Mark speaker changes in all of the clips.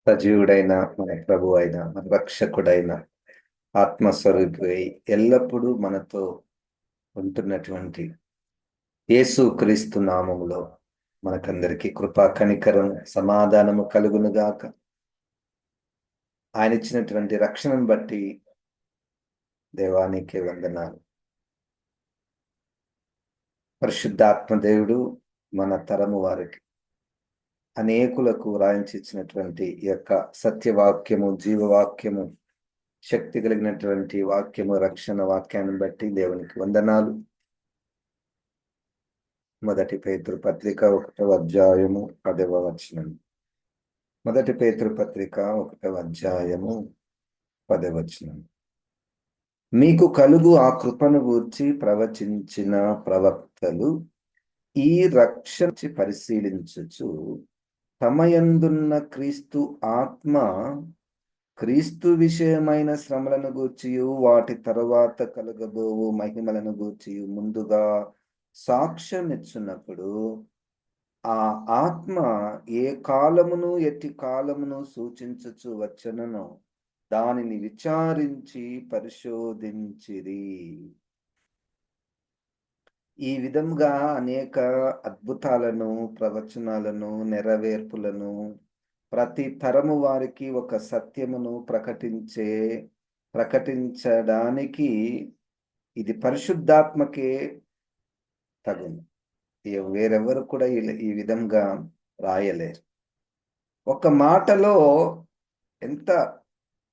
Speaker 1: సజీవుడైన మన ప్రభు అయిన మన రక్షకుడైన ఆత్మస్వరూపి ఎల్లప్పుడూ మనతో ఉంటున్నటువంటి యేసు క్రీస్తు నామములో మనకందరికీ కృపా కనికరం సమాధానము కలుగునుగాక. ఆయన ఇచ్చినటువంటి రక్షణను బట్టి దేవానికి వందనాలు. పరిశుద్ధాత్మ దేవుడు మన తరము వారికి అనేకులకు రాయించి ఇచ్చినటువంటి ఈ యొక్క సత్యవాక్యము, జీవవాక్యము, శక్తి కలిగినటువంటి వాక్యము, రక్షణ వాక్యాన్ని బట్టి దేవునికి వందనాలు. మొదటి పేతురు పత్రిక 1వ అధ్యాయము 10వ వచనం. మొదటి పేతురు పత్రిక 1వ అధ్యాయము 10వ వచనం. మీకు కలుగు ఆ కృపను గూర్చి ప్రవచించిన ప్రవక్తలు ఈ రక్షణ పరిశీలించుచు తమయందున్న క్రీస్తు ఆత్మ క్రీస్తు విషయమైన శ్రమలను గూర్చియు వాటి తరువాత కలగబోవు మహిమలను గూర్చియు ముందుగా సాక్ష్యమిచ్చున్నప్పుడు ఆ ఆత్మ ఏ కాలమును ఎట్టి కాలమును సూచించుచు వచ్చనను దానిని విచారించి పరిశోధించిరి. ఈ విధంగా అనేక అద్భుతాలను, ప్రవచనాలను, నెరవేర్పులను, ప్రతి తరము వారికి ఒక సత్యమును ప్రకటించడానికి ఇది పరిశుద్ధాత్మకే తగును. వేరెవరు కూడా ఈ విధంగా రాయలేరు. ఒక మాటలో ఎంత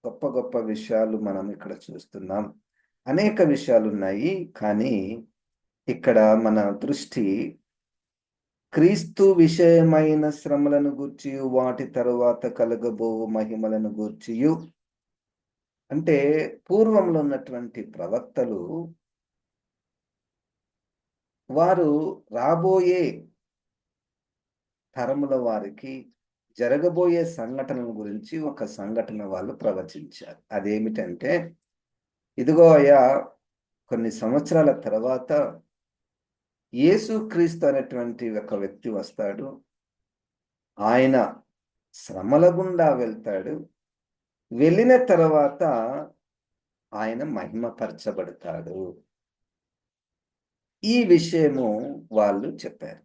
Speaker 1: గొప్ప గొప్ప విషయాలు మనం ఇక్కడ చూస్తున్నాం. అనేక విషయాలు ఉన్నాయి, కానీ ఇక్కడ మన దృష్టి క్రీస్తు విషయమైన శ్రమలను గూర్చియు వాటి తరువాత కలగబోవు మహిమలను గూర్చియు. అంటే పూర్వంలో ఉన్నటువంటి ప్రవక్తలు వారు రాబోయే తరముల వారికి జరగబోయే సంఘటనల గురించి ఒక సంఘటన వాళ్ళు ప్రవచించారు. అదేమిటంటే, ఇదిగో అయ్యా, కొన్ని సంవత్సరాల తర్వాత యేసుక్రీస్తు అనేటువంటి ఒక వ్యక్తి వస్తాడు. ఆయన శ్రమల గుండా వెళ్తాడు. వెళ్ళిన తర్వాత ఆయన మహిమపరచబడతాడు. ఈ విషయము వాళ్ళు చెప్పారు.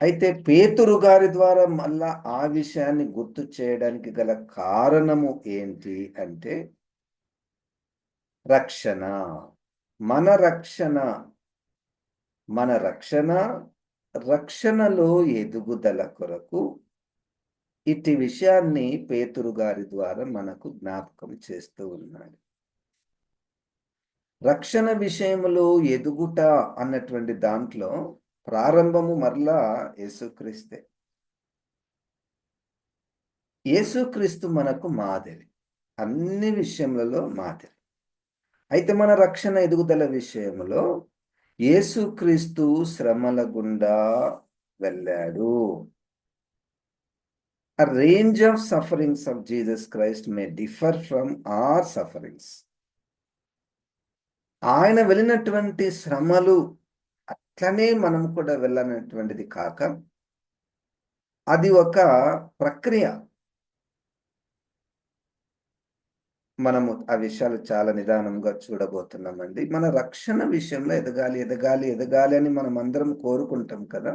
Speaker 1: అయితే పేతురు గారి ద్వారా మళ్ళా ఆ విషయాన్ని గుర్తు చేయడానికి గల కారణము ఏంటి అంటే, రక్షణ, మన రక్షణలో ఎదుగుదల కొరకు ఇట్టి విషయాన్ని పేతురు గారి ద్వారా మనకు జ్ఞాపకం చేస్తూ ఉన్నాడు. రక్షణ విషయంలో ఎదుగుట అన్నటువంటి దాంట్లో ప్రారంభము మరలా యేసుక్రీస్తే. యేసుక్రీస్తు మనకు మాదిరి, అన్ని విషయములలో మాదిరి. అయితే మన రక్షణ ఎదుగుదల విషయంలో యేసుక్రీస్తు శ్రమల గుండా వెళ్ళాడు. A range of sufferings of Jesus Christ may differ from our sufferings. ఆయన వెళ్ళినటువంటి శ్రమలు అట్లనే మనం కూడా వెళ్ళనటువంటిది కాక, అది ఒక ప్రక్రియ. మనము ఆ విషయాలు చాలా నిదానంగా చూడబోతున్నామండి. మన రక్షణ విషయంలో ఎదగాలి ఎదగాలి ఎదగాలి అని మనం అందరం కోరుకుంటాం కదా.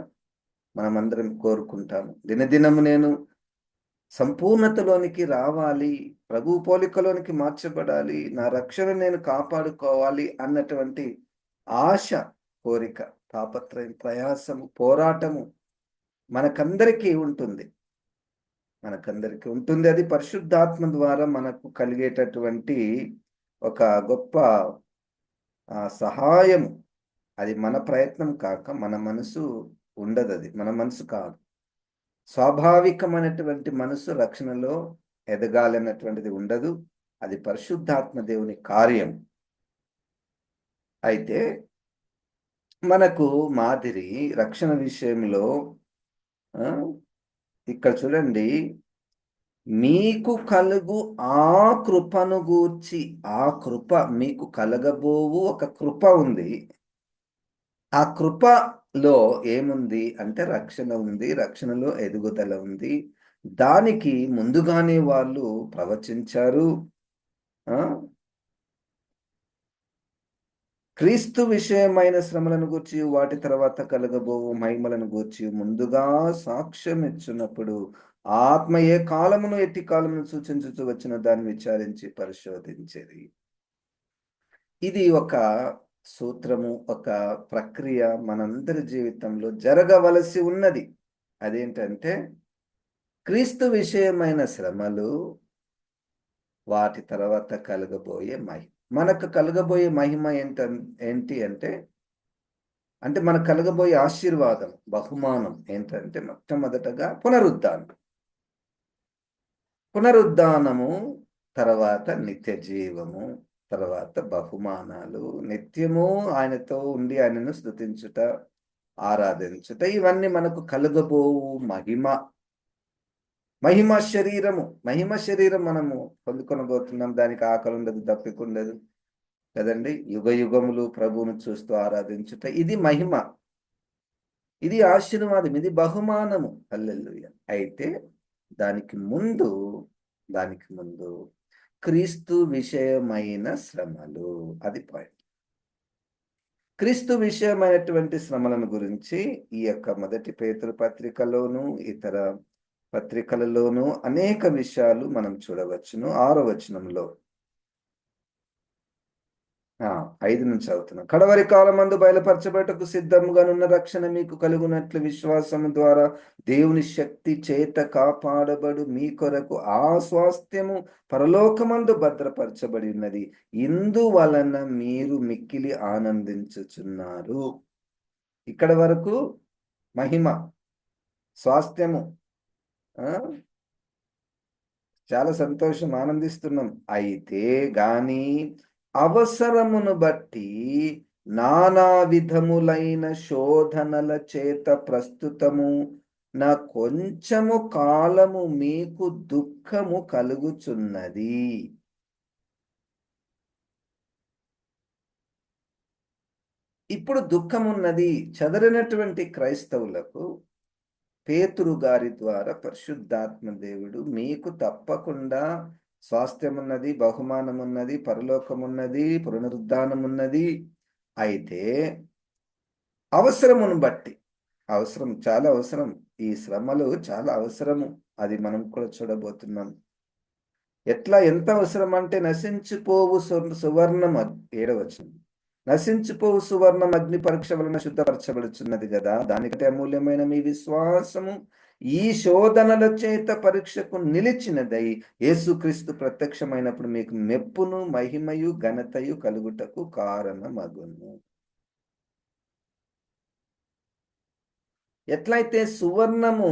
Speaker 1: మనమందరం కోరుకుంటాము, దినదినము నేను సంపూర్ణతలోనికి రావాలి, ప్రభు పోలికలోనికి మార్చబడాలి, నా రక్షణ నేను కాపాడుకోవాలి అన్నటువంటి ఆశ, కోరిక, తాపత్రయం, ప్రయాసము, పోరాటము మనకందరికీ ఉంటుంది. అది పరిశుద్ధాత్మ ద్వారా మనకు కలిగేటటువంటి ఒక గొప్ప సహాయము. అది మన ప్రయత్నం కాక, మన మనసు ఉండదు, అది మన మనసు కాదు. స్వాభావికమైనటువంటి మనసు రక్షణలో ఎదగాలన్నటువంటిది ఉండదు. అది పరిశుద్ధాత్మ దేవుని కార్యం. అయితే మనకు మాదిరి రక్షణ విషయంలో ఇక్కడ చూడండి, మీకు కలుగు ఆ కృపను గూర్చి, ఆ కృప మీకు కలగబోవు ఒక కృప ఉంది. ఆ కృపలో ఏముంది అంటే రక్షణ ఉంది, రక్షణలో ఎదుగుదల ఉంది, దానికి ముందుగానే వాళ్ళు ప్రవచించారు. ఆ క్రీస్తు విషయమైన శ్రమలను గూర్చి వాటి తర్వాత కలగబోవు మహిమలను గూర్చి ముందుగా సాక్ష్యం ఇచ్చినప్పుడు ఆత్మ ఏ కాలమును ఎట్టి కాలమును సూచించుచు వచ్చిన దాన్ని విచారించి పరిశోధించేది. ఇది ఒక సూత్రము, ఒక ప్రక్రియ మనందరి జీవితంలో జరగవలసి ఉన్నది. అదేంటంటే క్రీస్తు విషయమైన శ్రమలు, వాటి తర్వాత కలగబోయే మహిమ. మనకు కలగబోయే మహిమ ఏంటి అంటే మనకు కలగబోయే ఆశీర్వాదం, బహుమానం ఏంటంటే మొట్టమొదటగా పునరుద్ధానం. పునరుద్ధానము తర్వాత నిత్య జీవము, తర్వాత బహుమానాలు, నిత్యము ఆయనతో ఉండి ఆయనను స్తుతించుట, ఆరాధించుట, ఇవన్నీ మనకు కలుగబోవు మహిమ. మహిమ శరీరము. మహిమ శరీరం మనము పొందుకొనబోతున్నాం. దానికి ఆకలుండదు, దప్పికుండదు కదండీ! యుగయుగములు ప్రభువును చూస్తూ ఆరాధించుట. ఇది మహిమ. ఇది ఆశీర్వాదం. ఇది బహుమానము. హల్లెలూయా! అయితే దానికి ముందు, దానికి ముందు క్రీస్తు విషయమైన శ్రమలు. అది పాయింట్. క్రీస్తు విషయమైనటువంటి శ్రమలను గురించి ఈ యొక్క మొదటి పేతురు పత్రికలోను, ఇతర పత్రికలలోను అనేక విషయాలు మనం చూడవచ్చును. 6వ వచనంలో 5 నుంచి చదువుతున్నాం. కడవరి కాలమందు బయలుపరచబడుటకు సిద్ధముగానున్న రక్షణ మీకు కలుగునట్లు విశ్వాసము ద్వారా దేవుని శక్తి చేత కాపాడబడు మీ కొరకు ఆ స్వాస్థ్యము పరలోకమందు భద్రపరచబడి ఉన్నది. ఇందువలన మీరు మిక్కిలి ఆనందించుచున్నారు. ఇక్కడ వరకు మహిమ, స్వాస్థ్యము. ఆ చాలా సంతోషం, ఆనందిస్తున్నాం. అయితే గాని అవసరమును బట్టి నానా విధములైన శోధనల చేత ప్రస్తుతము నా కొంచెము కాలము మీకు దుఃఖము కలుగుచున్నది. ఇప్పుడు దుఃఖమున్నది. చెదరినటువంటి క్రైస్తవులకు పేతురు గారి ద్వారా పరిశుద్ధాత్మ దేవుడు మీకు తప్పకుండా స్వాస్థ్యమున్నది, బహుమానమున్నది, పరలోకమున్నది, పునరుద్ధానమున్నది. అయితే అవసరమును బట్టి, అవసరం, చాలా అవసరం. ఈ శ్రమలు చాలా అవసరము. అది మనం కూడా చూడబోతున్నాం. ఎంత అవసరం అంటే నశించిపోవు సువర్ణం, 7వ వచనం. నశించిపోవు సువర్ణం అగ్ని పరీక్ష వలన శుద్ధపరచబడుచున్నది కదా, దానికంటే అమూల్యమైన మీ విశ్వాసము ఈ శోధనల చేత పరీక్షకు నిలిచినదై యేసుక్రీస్తు ప్రత్యక్షమైనప్పుడు మీకు మెప్పును, మహిమయు, ఘనతయు కలుగుటకు కారణమగును. ఎట్లయితే సువర్ణము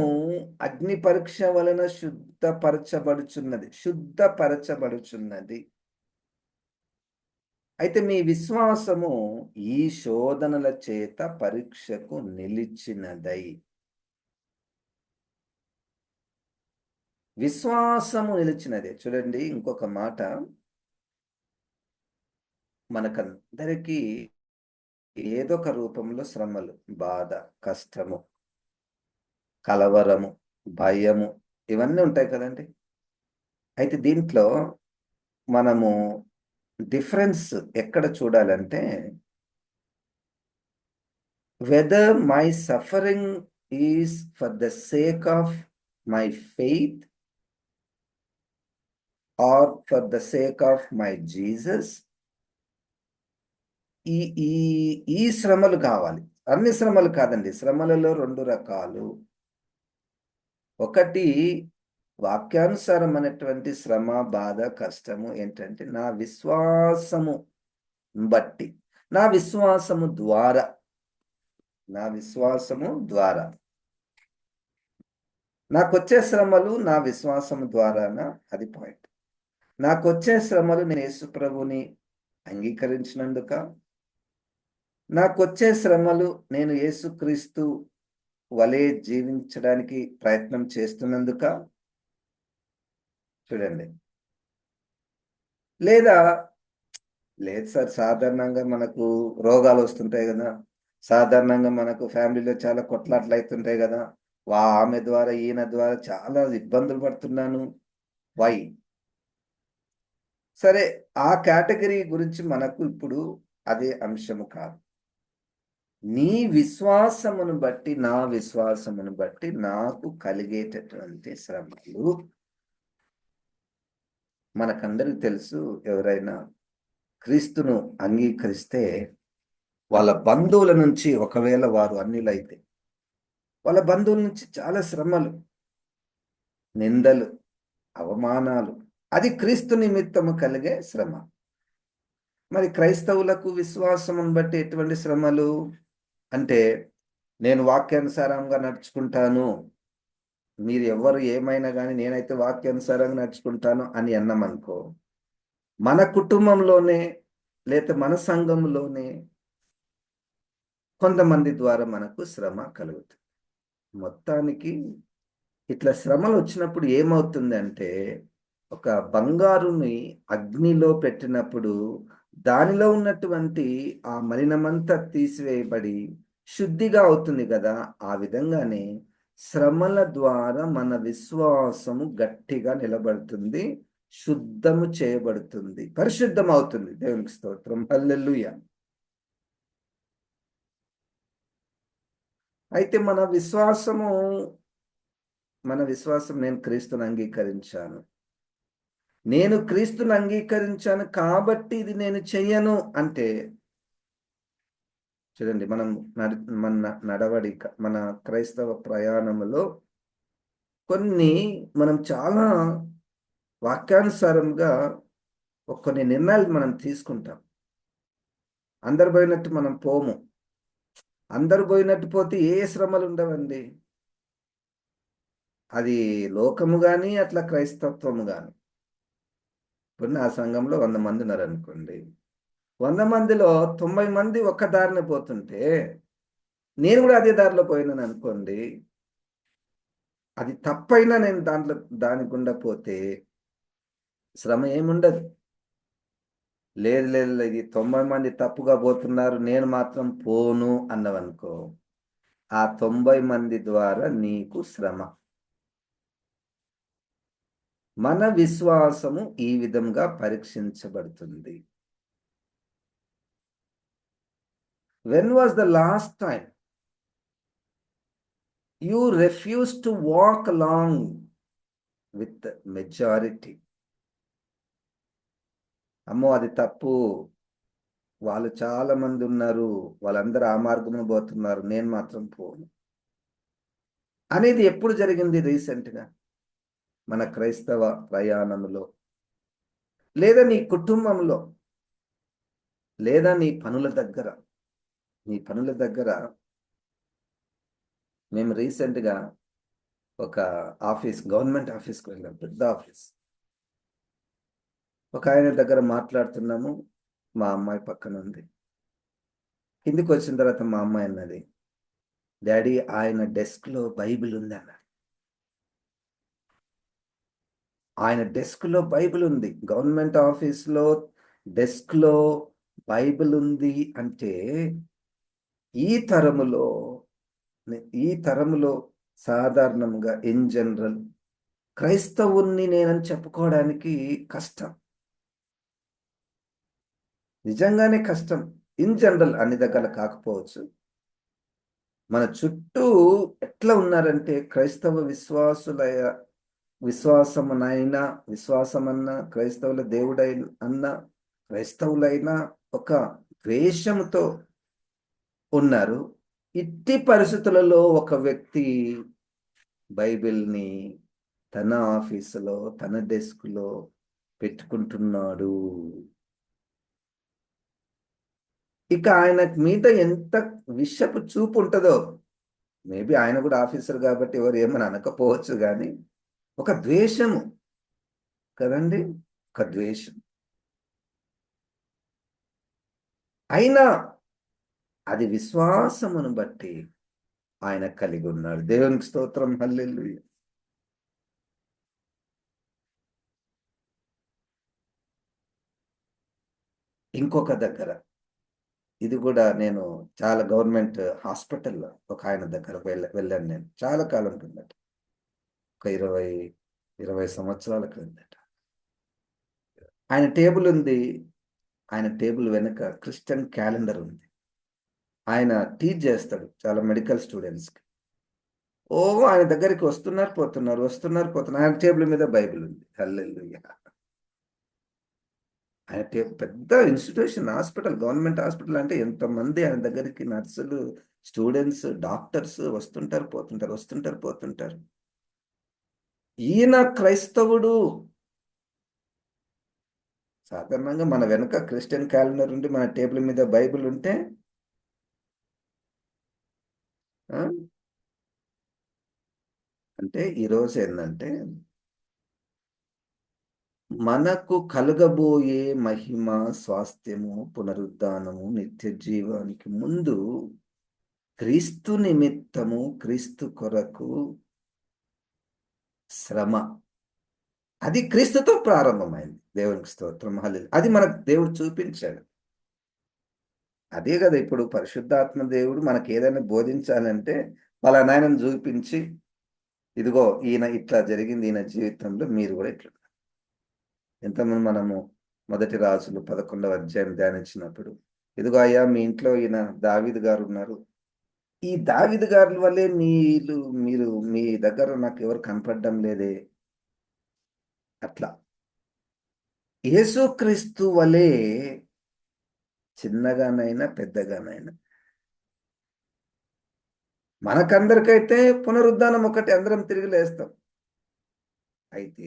Speaker 1: అగ్ని పరీక్ష వలన శుద్ధపరచబడుచున్నది. అయితే మీ విశ్వాసము ఈ శోధనల చేత పరీక్షకు నిలిచినదై. విశ్వాసము నిలిచినదే. చూడండి, ఇంకొక మాట, మనకందరికీ ఏదో ఒక రూపంలో శ్రమలు, బాధ, కష్టము, కలవరము, భయము, ఇవన్నీ ఉంటాయి కదండి. అయితే దీంట్లో మనము డిఫరెన్స్ ఎక్కడ చూడాలంటే, whether my suffering is for the sake of my faith or for the sake of my Jesus. ఈ ఈ ఈ శ్రమలు కావాలి. అన్ని శ్రమలు కాదండి. శ్రమలలో 2 రకాలు. ఒకటి వాక్యానుసారం అనేటువంటి శ్రమ, బాధ, కష్టము ఏంటంటే నా విశ్వాసము బట్టి, నా విశ్వాసము ద్వారా, నా విశ్వాసము ద్వారా నాకొచ్చే శ్రమలు నా విశ్వాసము ద్వారానా, అది పాయింట్. నాకొచ్చే శ్రమలు నేను యేసు ప్రభుని అంగీకరించినందుక, నాకొచ్చే శ్రమలు నేను యేసుక్రీస్తు వలె జీవించడానికి ప్రయత్నం చేస్తున్నందుక. చూడండి. లేదా లేదు సార్, సాధారణంగా మనకు రోగాలు వస్తుంటాయి కదా, సాధారణంగా మనకు ఫ్యామిలీలో చాలా కొట్లాట్లు అవుతుంటాయి కదా, ఆమె ద్వారా, ఈయన ద్వారా చాలా ఇబ్బందులు పడుతున్నాను. వై? సరే, ఆ కేటగరీ గురించి మనకు ఇప్పుడు అదే అంశము కాదు. నీ విశ్వాసమును బట్టి, నా విశ్వాసమును బట్టి నాకు కలిగేటటువంటి శ్రమలు మనకందరికి తెలుసు. ఎవరైనా క్రీస్తును అంగీకరిస్తే వాళ్ళ బంధువుల నుంచి, ఒకవేళ వారు అన్యులైతే వాళ్ళ బంధువుల నుంచి చాలా శ్రమలు, నిందలు, అవమానాలు, అది క్రీస్తు నిమిత్తము కలిగే శ్రమ. మరి క్రైస్తవులకు విశ్వాసమును బట్టి ఎటువంటి శ్రమలు అంటే, నేను వాక్యానుసారంగా నడుచుకుంటాను, మీరు ఎవరు ఏమైనా కానీ నేనైతే వాక్యానుసారంగా నడుచుకుంటాను అని అన్నామనుకో, మన కుటుంబంలోనే లేక మన సంఘంలోనే కొంతమంది ద్వారా మనకు శ్రమ కలుగుతుంది. మొత్తానికి ఇట్లా శ్రమలు వచ్చినప్పుడు ఏమవుతుందంటే, ఒక బంగారుని అగ్నిలో పెట్టినప్పుడు దానిలో ఉన్నటువంటి ఆ మలినమంతా తీసివేయబడి శుద్ధిగా అవుతుంది కదా! ఆ విధంగానే శ్రమల ద్వారా మన విశ్వాసము గట్టిగా నిలబడుతుంది. శుద్ధము చేయబడుతుంది. పరిశుద్ధమవుతుంది. దేవునికి స్తోత్రం. హల్లెలూయా! అయితే మన విశ్వాసం, నేను క్రీస్తుని అంగీకరించాను. నేను క్రీస్తుని అంగీకరించాను కాబట్టి ఇది నేను చెయ్యను అంటే, చూడండి, మన నడవడిక, మన క్రైస్తవ ప్రయాణములో మనం చాలా వాక్యానుసారంగా కొన్ని నిర్ణయాలు మనం తీసుకుంటాం. అందరు పోయినట్టు మనం పోము. అందరు పోయినట్టు పోతే ఏ శ్రమలు ఉండవండి. అది లోకము గాని, అట్లా క్రైస్తవత్వము గాని. ఇప్పుడు నా సంఘంలో 100 మంది ఉన్నారనుకోండి. 100 మందిలో 90 మంది ఒక్క దారిన పోతుంటే, నేను కూడా అదే దారిలో పోయినాననుకోండి, అది తప్పైనా నేను దాని గుండా పోతే శ్రమ ఏముండదు. లేదు, లేదు, లేదు, ఇది 90 మంది తప్పుగా పోతున్నారు, నేను మాత్రం పోను అన్నవనుకో, ఆ 90 మంది ద్వారా నీకు శ్రమ. మన విశ్వాసము ఈ విధంగా పరీక్షించబడుతుంది. When was the last time you refused to walk along with the majority? అమ్మో, అది తప్పు, వాళ్ళు చాలా మంది ఉన్నారు, వాళ్ళందరూ ఆ మార్గమున పోతున్నారు, నేను మాత్రం పోను అనేది ఎప్పుడు జరిగింది రీసెంట్గా? మన క్రైస్తవ ప్రయాణంలో, లేదా నీ కుటుంబంలో, లేదా నీ పనుల దగ్గర. మేము రీసెంట్గా ఒక గవర్నమెంట్ ఆఫీస్కి వెళ్ళాం, పెద్ద ఆఫీస్. ఒక ఆయన దగ్గర మాట్లాడుతున్నాము, మా అమ్మాయి పక్కన ఉంది. కిందికి వచ్చిన తర్వాత మా అమ్మాయి అన్నది, డాడీ, ఆయన డెస్క్లో బైబిల్ ఉంది అన్నాడు. ఆయన డెస్క్లో బైబిల్ ఉంది. గవర్నమెంట్ ఆఫీస్లో డెస్క్లో బైబిల్ ఉంది అంటే, ఈ తరములో సాధారణంగా ఇన్ జనరల్ క్రైస్తవుణ్ణి నేనని చెప్పుకోవడానికి కష్టం. నిజంగానే కష్టం. ఇన్ జనరల్ అన్ని దగ్గర కాకపోవచ్చు. మన చుట్టూ ఎట్లా ఉన్నారంటే, క్రైస్తవ విశ్వాసమన్నా, క్రైస్తవుల దేవుడైనా, క్రైస్తవులైనా ఒక ద్వేషముతో ఉన్నారు. ఇట్టి పరిస్థితులలో ఒక వ్యక్తి బైబిల్ని తన ఆఫీసులో, తన డెస్క్లో పెట్టుకుంటున్నాడు. ఇక ఆయన మీద ఎంత విషపు చూపు ఉంటుందో. మేబీ ఆయన కూడా ఆఫీసర్ కాబట్టి ఎవరు ఏమని అనకపోవచ్చు, కానీ ఒక ద్వేషము కదండి, ఒక ద్వేషం. అయినా అది విశ్వాసమును బట్టి ఆయన కలిగి ఉన్నాడు. దేవునికి స్తోత్రం. హల్లెలూయా. ఇంకొక దగ్గర ఇది కూడా నేను చాలా గవర్నమెంట్ హాస్పిటల్‌లో ఒక ఆయన దగ్గర వెళ్ళాను నేను. చాలా కాలం కిందట. ఒక 20 సంవత్సరాల క్రిందట. ఆయన టేబుల్ ఉంది. ఆయన టేబుల్ వెనక క్రిస్టియన్ క్యాలెండర్ ఉంది. ఆయన టీచ్ చేస్తాడు చాలా మెడికల్ స్టూడెంట్స్‌కి. ఆయన దగ్గరికి వస్తున్నారు, పోతున్నారు, వస్తున్నారు, పోతున్నారు. ఆయన టేబుల్ మీద బైబిల్ ఉంది. హల్లెలూయా! ఆయన పెద్ద ఇన్‌స్టిట్యూషన్ హాస్పిటల్, గవర్నమెంట్ హాస్పిటల్ అంటే ఎంతమంది ఆయన దగ్గరికి నర్సులు, స్టూడెంట్స్, డాక్టర్స్ వస్తుంటారు, పోతుంటారు, వస్తుంటారు, పోతుంటారు. ఈయన క్రైస్తవుడు. సాధారణంగా మన వెనక క్రిస్టియన్ క్యాలెండర్ ఉండి, మన టేబుల్ మీద బైబిల్ ఉంటే ఆ! అంటే ఈరోజు ఏందంటే, మనకు కలుగబోయే మహిమ, స్వాస్థ్యము, పునరుద్ధానము, నిత్య జీవానికి ముందు క్రీస్తు నిమిత్తము, క్రీస్తు కొరకు శ్రమ. అది క్రీస్తుతో ప్రారంభమైంది. దేవునికి స్తోత్రం. అది మనకు దేవుడు చూపించాడు. అదే గదా! ఇప్పుడు పరిశుద్ధాత్మ దేవుడు మనకేదైనా బోధించాలంటే పలానాయనను చూపించి, ఇదిగో ఈయన ఇట్లా జరిగింది ఈయన జీవితంలో మీరు గూడా ఇట్లా. ఇంతకుముందు మనము మొదటి రాజులు 11వ అధ్యాయం ధ్యానించినప్పుడు, ఇదిగో అయ్యా మీ ఇంట్లో ఈయన దావీదు గారున్నారు. ఈ దావీదు గారుల వల్లే మీరు మీ దగ్గర నాకెవరు కనపడడం లేదే. అట్లా. యేసుక్రీస్తు వలే చిన్నగానైనా, పెద్దగానైనా మనకందరికైతే పునరుద్ధానం ఒకటి అందరం తిరిగి లేస్తాం. అయితే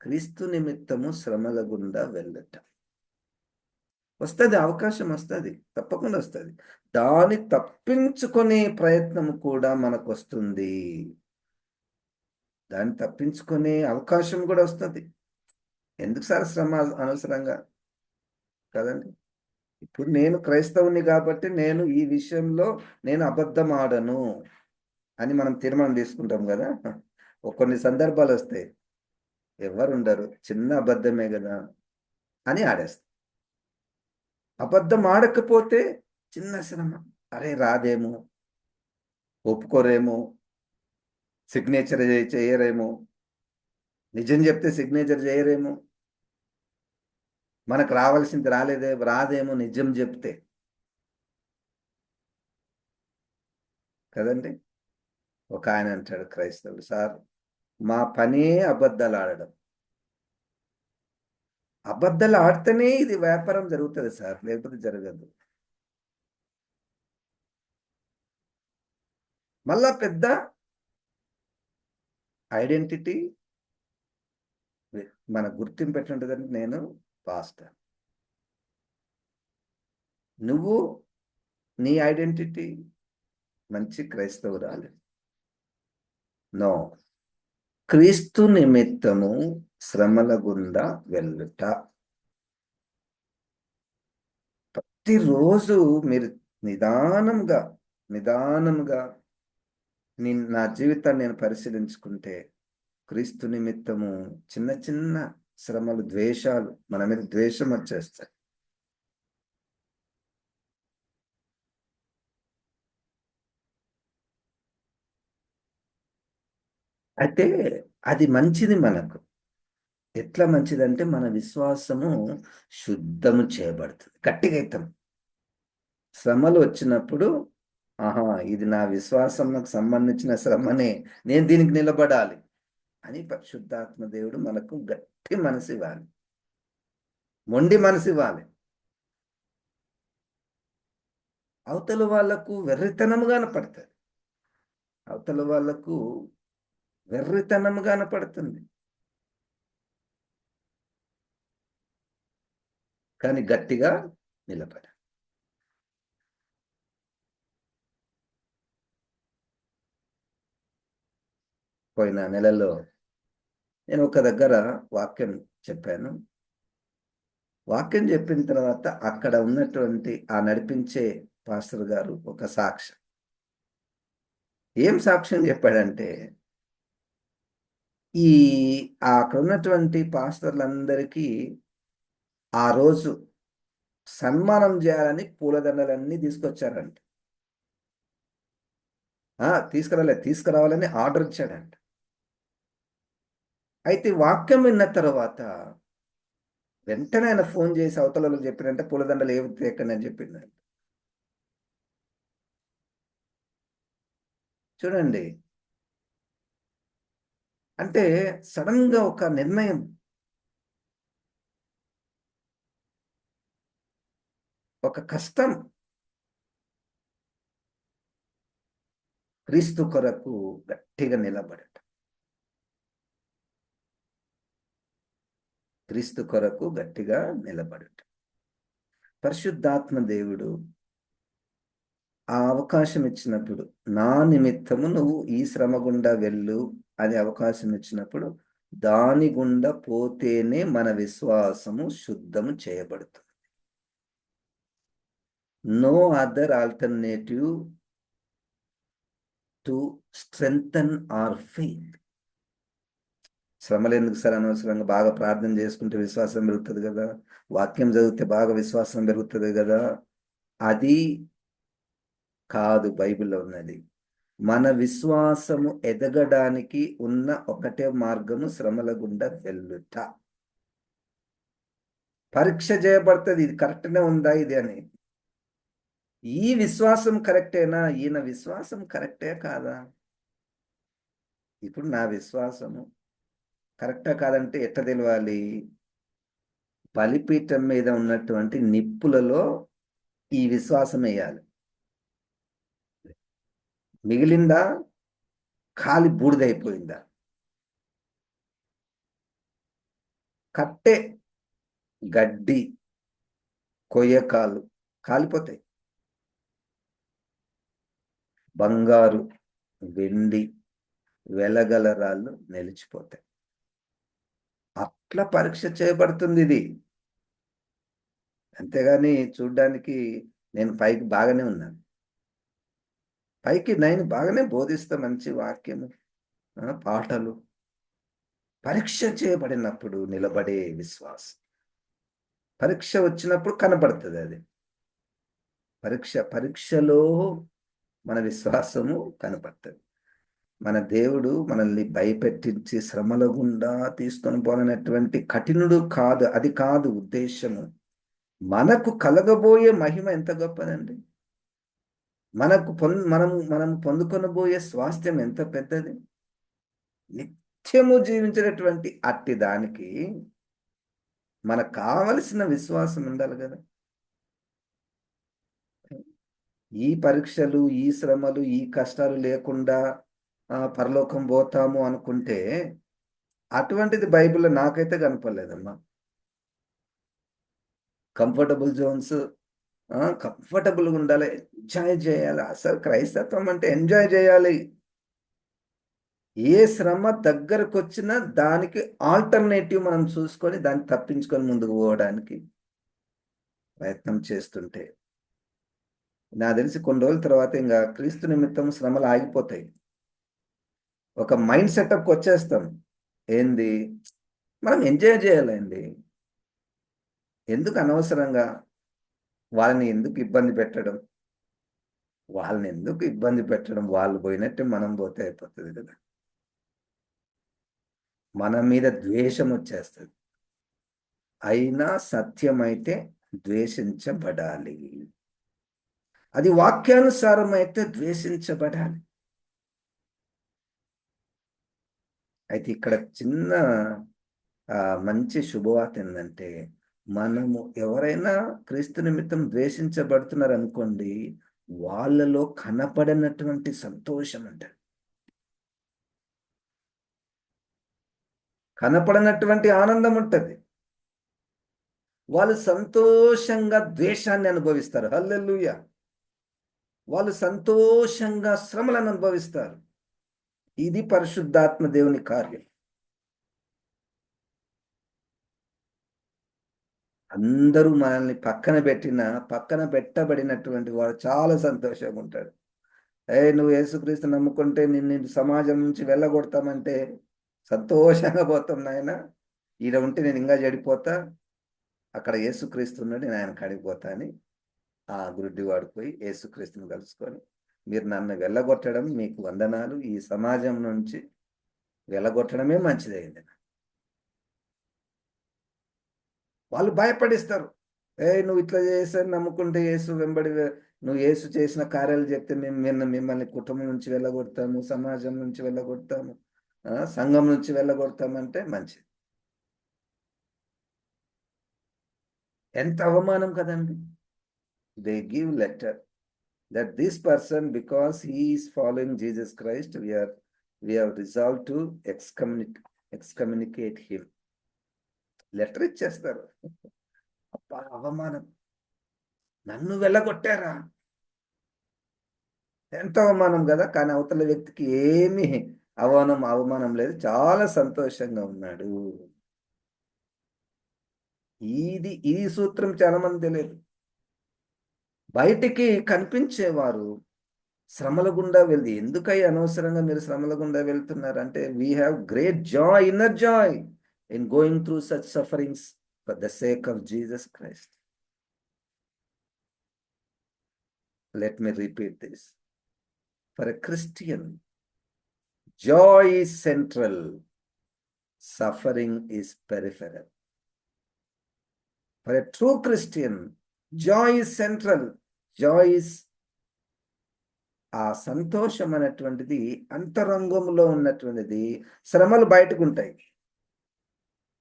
Speaker 1: క్రీస్తు నిమిత్తము శ్రమల గుండా వెళ్ళట. వస్తది. అవకాశం వస్తది. తప్పకుండా వస్తది. దాన్ని తప్పించుకునే ప్రయత్నం కూడా మనకొస్తుంది. దాన్ని తప్పించుకునే అవకాశం గూడా వస్తది. ఎందుకు సార్ శ్రమ అనవసరంగా? కదండీ! ఇప్పుడు నేను క్రైస్తవుడిని గాబట్టి నేను ఈ విషయంలో నేను అబద్ధమాడను అని మనం తీర్మానం తీసుకుంటాం గదా! కొన్ని సందర్భాలొస్తాయి. ఎవ్వరుండరు. చిన్న అబద్ధమే గదా! అని ఆడేస్తాం. అబద్ధం ఆడకపోతే చిన్న శ్రమ. అరే! రాదేమో, ఒప్పుకోరేమో, సిగ్నేచర్ చెయ్యరేమో, నిజం జెప్తే సిగ్నేచర్ జేయరేమో, మనకు రావాల్సింది రాదేమో నిజం జెప్తే. కదండీ! ఒకాయన అంటాడు క్రైస్తవుడు, "సార్ మా పనే అబద్దాలాడడం. అబద్దాలాడితేనే ఇది వ్యాపారం జరుగుతది సార్. లేకపోతే జరగదు." మళ్ళా పెద్ద ఐడెంటిటీ మన గుర్తింపు ఎట్లుంటదంటే నేను పాస్టర్. నువ్వు నీ ఐడెంటిటీ మంచి క్రైస్తవురాలు. నో. క్రీస్తు నిమిత్తము శ్రమల గుండా వెళ్ళుట. ప్రతిరోజు మీరు నిదానంగా, నిదానంగా నా జీవితాన్ని నేను పరిశీలించుకుంటే, క్రీస్తు నిమిత్తము చిన్న చిన్న శ్రమలు, ద్వేషాలు మన మీద ద్వేషం వచ్చేస్తాయి. అయితే అది మంచిది మనకు. ఎట్లా మంచిదంటే మన విశ్వాసము శుద్ధము చేయబడుతుంది. గట్టిగా అయితాం. శ్రమలు వచ్చినప్పుడు ఆహా! ఇది నా విశ్వాసంకు సంబంధించిన శ్రమనే. నేను దీనికి నిలబడాలి అని పరిశుద్ధాత్మ దేవుడు మనకు గట్టి మనసివ్వాలి. మొండి మనసివ్వాలి. అవతల వాళ్ళకు వెర్రితనముగా కనపడతది. అవతల వాళ్ళకు వెర్రితనముగా కనపడుతుంది. కానీ గట్టిగా నిలబడాలి. పోయిన నెలలో నేను ఒక దగ్గర వాక్యం చెప్పాను. వాక్యం చెప్పిన తర్వాత అక్కడ ఉన్నటువంటి ఆ నడిపించే పాస్టర్ గారు ఒక సాక్ష్యం. ఏం సాక్ష్యం చెప్పాడంటే, ఈ అక్కడున్నటువంటి పాస్టర్‌లందరికీ ఆ రోజు సన్మానం చేయాలని పూలదండలన్నీ తీసుకొచ్చారంట. తీసుకురావాలని ఆర్డర్ ఇచ్చాడంట. అయితే వాక్యం విన్న తర్వాత వెంటనే ఆయన ఫోన్ చేసి అవతలలో చెప్పినంటే పూలదండలు ఏమి తేకండి అని చెప్పిందంట. చూడండి, అంటే సడన్ గా ఒక నిర్ణయం, ఒక కష్టం. క్రీస్తు కొరకు గట్టిగా నిలబడట. క్రీస్తు కొరకు గట్టిగా నిలబడట. పరిశుద్ధాత్మ దేవుడు ఆ అవకాశం ఇచ్చినప్పుడు, నా నిమిత్తము నువ్వు ఈ శ్రమ గుండా వెళ్ళు అని అవకాశం ఇచ్చినప్పుడు, దాని గుండా పోతేనే మన విశ్వాసము శుద్ధము చేయబడుతుంది. No other alternative to strengthen our faith. శ్రమలు ఎందుకు సార్? అనవసరంగా బాగా ప్రార్థన చేసుకుంటే విశ్వాసం పెరుగుతుంది కదా, వాక్యం చదివితే బాగా విశ్వాసం పెరుగుతుంది కదా. అది కాదు బైబిల్లో ఉన్నది. మన విశ్వాసము ఎదగడానికి ఉన్న ఒకటే మార్గము శ్రమల గుండా వెళ్ళుట. పరీక్ష చేయబడుతుంది, ఇది కరెక్ట్నే ఉందా ఇది అని. ఈ విశ్వాసం కరెక్టేనా, ఈయన విశ్వాసం కరెక్టే కాదా? ఇప్పుడు నా విశ్వాసము కరెక్టా కాదంటే ఎట్ట తెలవాలి? బలిపీఠం మీద ఉన్నటువంటి నిప్పులలో ఈ విశ్వాసం వేయాలి. మిగిలిందా? కాలి బూడిదైపోయిందా? కట్టె, గడ్డి, కొయ్యకాలు కాలిపోతాయి. బంగారు, వెండి, వెలగల రాళ్ళు నిలిచిపోతాయి. అట్లా పరీక్ష చేయబడుతుంది ఇది. అంతేగాని చూడ్డానికి నేను పైకి బాగానే ఉన్నాను, పైకి నేను బాగానే బోధిస్తా, మంచి వాక్యము, పాటలు. పరీక్ష చేయబడినప్పుడు నిలబడే విశ్వాసం, పరీక్ష వచ్చినప్పుడు కనబడుతుంది అది. పరీక్షలో మన విశ్వాసము కనపడుతుంది. మన దేవుడు మనల్ని భయపెట్టించి శ్రమల గుండా తీసుకొని పోనటువంటి కఠినుడు కాదు. అది కాదు ఉద్దేశము. మనకు కలగబోయే మహిమ ఎంత గొప్పదండి. మనం పొందుకొనబోయే స్వాస్థ్యం ఎంత పెద్దది. నిత్యము జీవించినటువంటి అట్టి దానికి మనకు కావలసిన విశ్వాసం ఉండాలి కదా. ఈ పరీక్షలు, ఈ శ్రమలు, ఈ కష్టాలు లేకుండా పరలోకం పోతాము అనుకుంటే అటువంటిది బైబిల్లో నాకైతే కనపడలేదమ్మా. కంఫర్టబుల్ జోన్స్, కంఫర్టబుల్గా ఉండాలి, ఎంజాయ్ చేయాలి. అసలు క్రైస్తత్వం అంటే ఎంజాయ్ చేయాలి. ఏ శ్రమ దగ్గరకు వచ్చినా దానికి ఆల్టర్నేటివ్ మనం చూసుకొని దాన్ని తప్పించుకొని ముందుకు పోవడానికి ప్రయత్నం చేస్తుంటే, నాకు తెలిసి కొన్ని రోజుల తర్వాత ఇంకా క్రీస్తు నిమిత్తం శ్రమలు ఆగిపోతాయి. ఒక మైండ్ సెటప్కి వచ్చేస్తాం. ఏంది? మనం ఎంజాయ్ చేయాలండి. ఎందుకు అనవసరంగా వాళ్ళని ఎందుకు ఇబ్బంది పెట్టడం? వాళ్ళు పోయినట్టే మనం పోతే అయిపోతుంది కదా. మన మీద ద్వేషం వచ్చేస్తుంది. అయినా సత్యమైతే ద్వేషించబడాలి. అది వాక్యానుసారం అయితే ద్వేషించబడాలి. అయితే ఇక్కడ చిన్న మంచి శుభవార్త ఏంటంటే, మనము ఎవరైనా క్రీస్తు నిమిత్తం ద్వేషించబడుతున్నారు అనుకోండి, వాళ్ళలో కనపడినటువంటి సంతోషం అంటే, కనపడినటువంటి ఆనందం ఉంటుంది. వాళ్ళు సంతోషంగా ద్వేషాన్ని అనుభవిస్తారు. హల్లెలూయా. వాళ్ళు సంతోషంగా శ్రమలను అనుభవిస్తారు. ఇది పరిశుద్ధాత్మ దేవుని కార్యం. అందరూ మనల్ని పక్కన పెట్టబడినటువంటి వాడు చాలా సంతోషంగా ఉంటాడు. నువ్వు యేసుక్రీస్తు నమ్ముకుంటే నిన్ను సమాజం నుంచి వెళ్ళగొడతామంటే సంతోషంగా పోతాం నాయన, ఈడ ఉంటే నేను ఇంకా చెడిపోతా, అక్కడ యేసుక్రీస్తు ఉన్నాడు, నేను ఆయన కాడికి పోతా అని ఆ గుడ్డివాడు పోయి యేసుక్రీస్తుని కలుసుకొని, మీరు నన్ను వెళ్ళగొట్టడం మీకు వందనాలు, ఈ సమాజం నుంచి వెళ్ళగొట్టడమే మంచిదయింది. వాళ్ళు భయపడిస్తారు. నువ్వు ఇట్లా చేసాను నమ్ముకుంటే యేసు వెంబడి నువ్వు యేసు చేసిన కార్యాలు చెప్తే మిమ్మల్ని కుటుంబం నుంచి వెళ్ళగొడతాము, సమాజం నుంచి వెళ్ళగొడతాము, సంఘం నుంచి వెళ్ళగొడతామంటే మంచిది. ఎంత అవమానం కదండి. They give letter that this person, because he is following Jesus Christ, we have resolved to excommunicate him. Letter ఇచ్చేస్తారు. అబ్బా అవమానం, నన్ను వెళ్ళగొట్టారా, ఎంత అవమానం కదా. కానీ అవతల వ్యక్తికి ఏమీ అవమానం లేదు, చాలా సంతోషంగా ఉన్నాడు. ఈ సూత్రం చాలా మంది తెలియదు. బయటికి కనిపించేవారు శ్రమల గుండా వెళ్ది, ఎందుకై అనవసరంగా మీరు శ్రమల గుండా వెళ్తున్నారంటే, we have great joy, inner joy in going through such sufferings for the sake of Jesus Christ. Let me repeat this. For a Christian, joy is central, suffering is peripheral. For a true Christian, joy is central. Joy is ఆ సంతోషం అనేటువంటిది అంతరంగంలో ఉన్నటువంటిది. శ్రమలు బయటకు ఉంటాయి,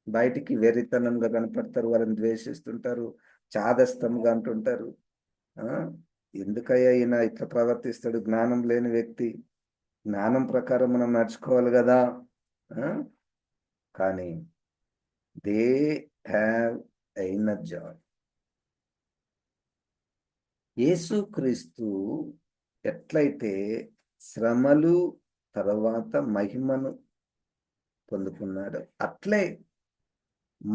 Speaker 1: బయటికి వెర్రితనంగా కనపడతారు, వాళ్ళని ద్వేషిస్తుంటారు, చాదస్తంగా అంటుంటారు. ఎందుకయ్యా ఈయన ఇట్లా ప్రవర్తిస్తాడు, జ్ఞానం లేని వ్యక్తి, జ్ఞానం ప్రకారం మనం నడుచుకోవాలి కదా. కానీ they have a inner Joy. యేసుక్రీస్తు ఎట్లయితే శ్రమలు తర్వాత మహిమను పొందుకున్నాడు, అట్లే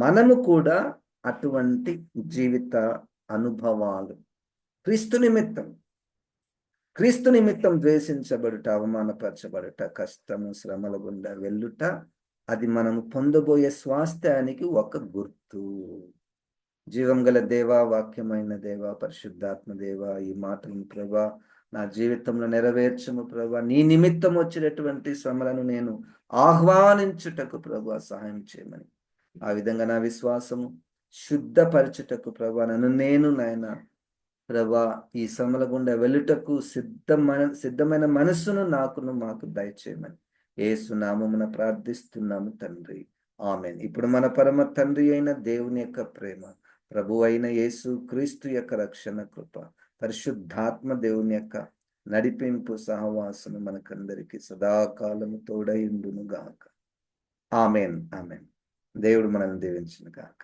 Speaker 1: మనము కూడా అటువంటి జీవిత అనుభవాలు క్రీస్తు నిమిత్తం ద్వేషించబడుట, అవమానపరచబడుట, కష్టము, శ్రమల గుండా వెళ్ళుట, అది మనము పొందబోయే స్వాస్థ్యానికి ఒక గుర్తు. జీవం గల దేవా, వాక్యమైన దేవా, పరిశుద్ధాత్మ దేవా, ఈ మాటలను ప్రభా నా జీవితంలో నెరవేర్చము ప్రభా. నీ నిమిత్తం వచ్చినటువంటి శ్రమలను నేను ఆహ్వానించుటకు ప్రభా సహాయం చేయమని, ఆ విధంగా నా విశ్వాసము శుద్ధపరచుటకు ప్రభా నేను నాయన ప్రభా ఈ శ్రమల గుండా వెళ్ళుటకు సిద్ధమైన మనస్సును మాకు దయచేయమని యేసు నామమున ప్రార్థిస్తున్నాము తండ్రి, ఆమేన్. ఇప్పుడు మన పరమ తండ్రి అయిన దేవుని యొక్క ప్రేమ, ప్రభు అయిన యేసు క్రీస్తు యొక్క రక్షణ కృప, పరిశుద్ధాత్మ దేవుని యొక్క నడిపింపు, సహవాసము మనకందరికి సదాకాలము తోడైండును గాక. ఆమేన్. దేవుడు మనల్ని దీవించును గాక.